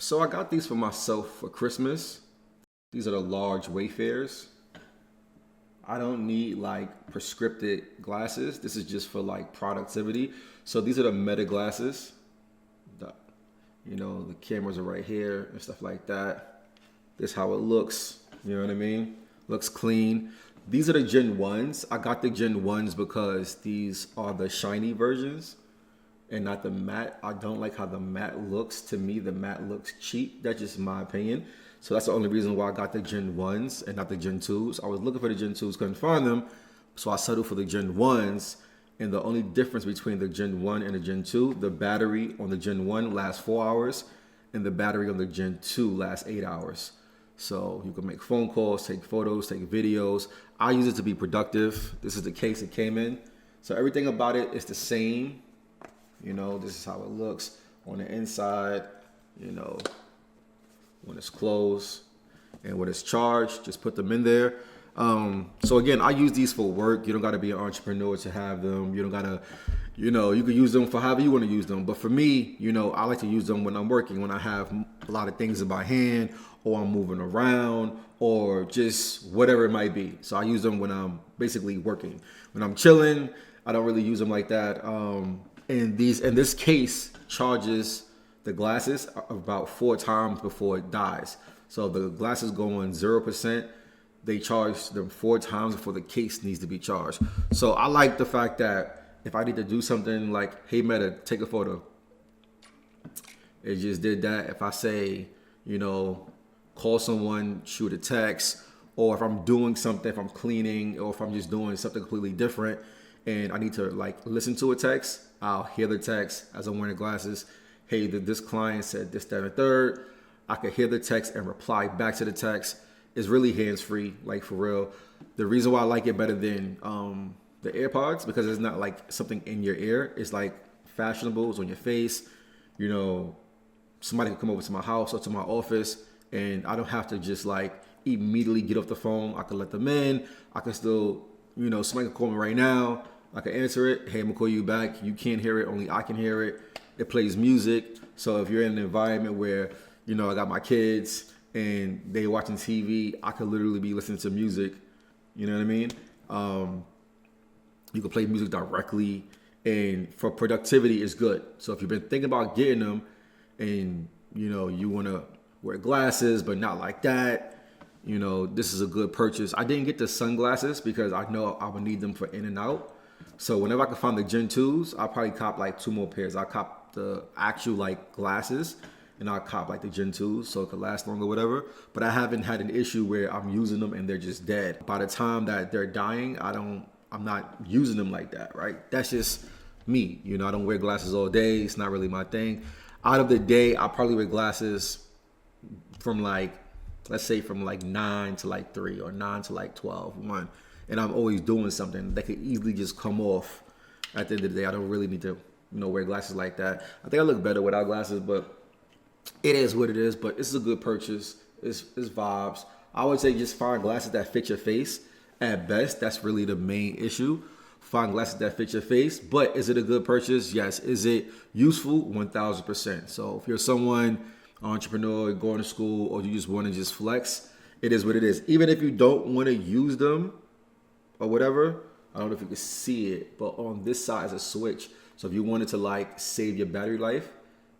So I got these for myself for Christmas. These are the large Wayfarers. I don't need like prescripted glasses. This is just for like productivity. So these are the meta glasses. The, the cameras are right here and stuff like that. This is how it looks. You know what I mean? Looks clean. These are the Gen 1s. I got the Gen 1s because these are the shiny versions and not the matte. I don't like how the matte looks. To me, the matte looks cheap. That's just my opinion. So that's the only reason why I got the Gen 1s and not the Gen 2s. I was looking for the Gen 2s, couldn't find them. So I settled for the Gen 1s. And the only difference between the Gen 1 and the Gen 2, the battery on the Gen 1 lasts 4 hours and the battery on the Gen 2 lasts 8 hours. So you can make phone calls, take photos, take videos. I use it to be productive. This is the case it came in. So everything about it is the same. This is how it looks on the inside, when it's closed and when it's charged, just put them in there. So again, I use these for work. You don't got to be an entrepreneur to have them. You don't got to, you can use them for however you want to use them. But for me, I like to use them when I'm working, when I have a lot of things in my hand or I'm moving around or just whatever it might be. So I use them when I'm basically working. When I'm chilling, I don't really use them like that. And this case charges the glasses about 4 times before it dies. So the glasses go on 0%. They charge them 4 times before the case needs to be charged. So I like the fact that if I need to do something like, hey Meta, take a photo, it just did that. If I say, call someone, shoot a text, or if I'm doing something, if I'm cleaning, or if I'm just doing something completely different and I need to like listen to a text, I'll hear the text as I'm wearing the glasses. Hey, this client said this, that, and the third. I could hear the text and reply back to the text. It's really hands-free, like for real. The reason why I like it better than the AirPods, because it's not like something in your ear. It's like fashionable, it's on your face. Somebody can come over to my house or to my office and I don't have to just like immediately get off the phone. I can let them in. I can still, somebody can call me right now. I can answer it. Hey, I'm gonna call you back. You can't hear it, only I can hear it. It plays music. So if you're in an environment where, I got my kids and they watching TV, I could literally be listening to music. You know what I mean? You can play music directly, and for productivity, it's good. So if you've been thinking about getting them, and you want to wear glasses, but not like that, this is a good purchase. I didn't get the sunglasses because I know I would need them for in and out. So whenever I can find the Gen 2s, I'll probably cop like 2 more pairs. I'll cop the actual like glasses and I'll cop like the Gen 2s so it could last longer, whatever. But I haven't had an issue where I'm using them and they're just dead. By the time that they're dying, I'm not using them like that, right? That's just me. I don't wear glasses all day. It's not really my thing. Out of the day, I probably wear glasses from like, let's say from like 9 to like 3 or 9 to like 12, 1. And I'm always doing something that could easily just come off at the end of the day. I don't really need to, wear glasses like that. I think I look better without glasses, but it is what it is. But this is a good purchase. It's vibes. I would say just find glasses that fit your face. At best, that's really the main issue. Find glasses that fit your face. But is it a good purchase? Yes. Is it useful? 1,000%. So if you're someone, entrepreneur, going to school, or you just want to just flex, it is what it is. Even if you don't want to use them or whatever, I don't know if you can see it, but on this side is a switch. So if you wanted to like save your battery life,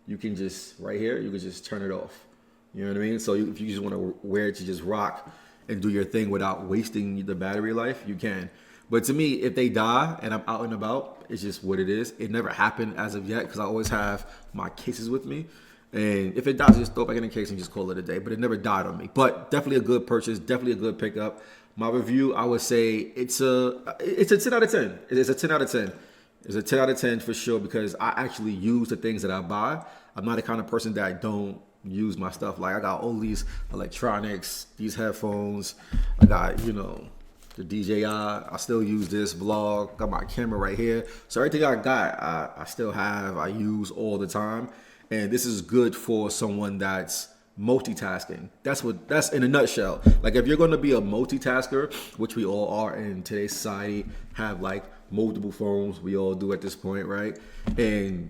you can just, right here, you can just turn it off. You know what I mean? So if you just want to wear it to just rock and do your thing without wasting the battery life, you can. But to me, if they die and I'm out and about, it's just what it is. It never happened as of yet because I always have my cases with me. And if it dies, just throw it back in the case and just call it a day. But it never died on me. But definitely a good purchase, definitely a good pickup. My review, I would say it's a 10 out of 10. It's a 10 out of 10. It's a 10 out of 10 for sure because I actually use the things that I buy. I'm not the kind of person that don't use my stuff. Like I got all these electronics, these headphones. I got, the DJI. I still use this vlog. Got my camera right here. So everything I got, I still have. I use all the time. And this is good for someone that's multitasking. That's in a nutshell. Like if you're going to be a multitasker, which we all are in today's society, have like multiple phones. We all do at this point, right? And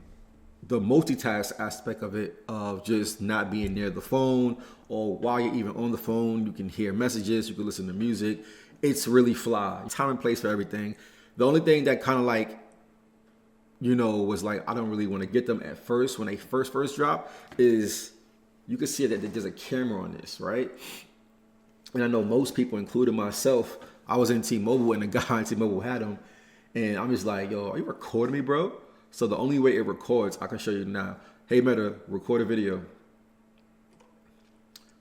the multitask aspect of it, of just not being near the phone, or while you're even on the phone, you can hear messages, you can listen to music. It's really fly. Time and place for everything. The only thing that kind of like, was like, I don't really want to get them at first when they first drop is you can see that there's a camera on this, right? And I know most people, including myself, I was in T-Mobile and the guy in T-Mobile had them. And I'm just like, yo, are you recording me, bro? So the only way it records, I can show you now. Hey, Meta, record a video.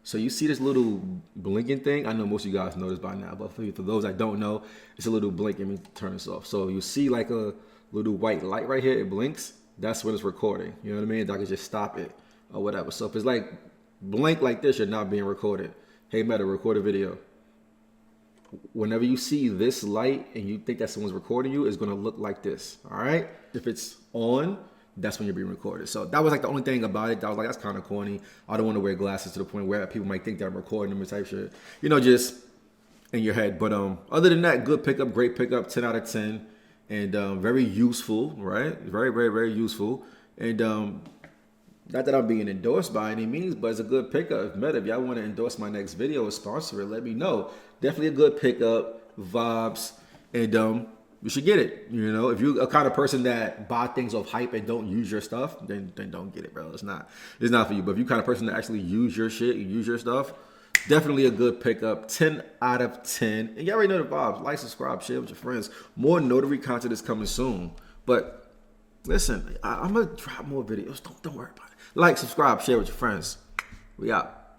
So you see this little blinking thing? I know most of you guys know this by now, but for those that don't know, it's a little blink. Let me turn this off. So you see like a little white light right here. It blinks. That's when it's recording. You know what I mean? I can just stop it or whatever. So if it's like blink like this, you're not being recorded. Hey, Meta, record a video. Whenever you see this light and you think that someone's recording you, it's going to look like this. All right. If it's on, that's when you're being recorded. So that was like the only thing about it. I was like, that's kind of corny. I don't want to wear glasses to the point where people might think that I'm recording them or type shit, just in your head. But other than that, good pickup, great pickup, 10 out of 10. And very useful, right? Very, very, very useful. And not that I'm being endorsed by any means, but it's a good pickup. If y'all want to endorse my next video or sponsor it, let me know. Definitely a good pickup, vibes, and you should get it. If you're a kind of person that buy things off hype and don't use your stuff, then don't get it, bro. It's not for you. But if you're kind of person that actually use your shit, you use your stuff, definitely a good pickup. 10 out of 10. And you already know the vibes. Like, subscribe, share with your friends. More notary content is coming soon. But listen, I'm gonna drop more videos. Don't worry about it. Like, subscribe, share with your friends. We out.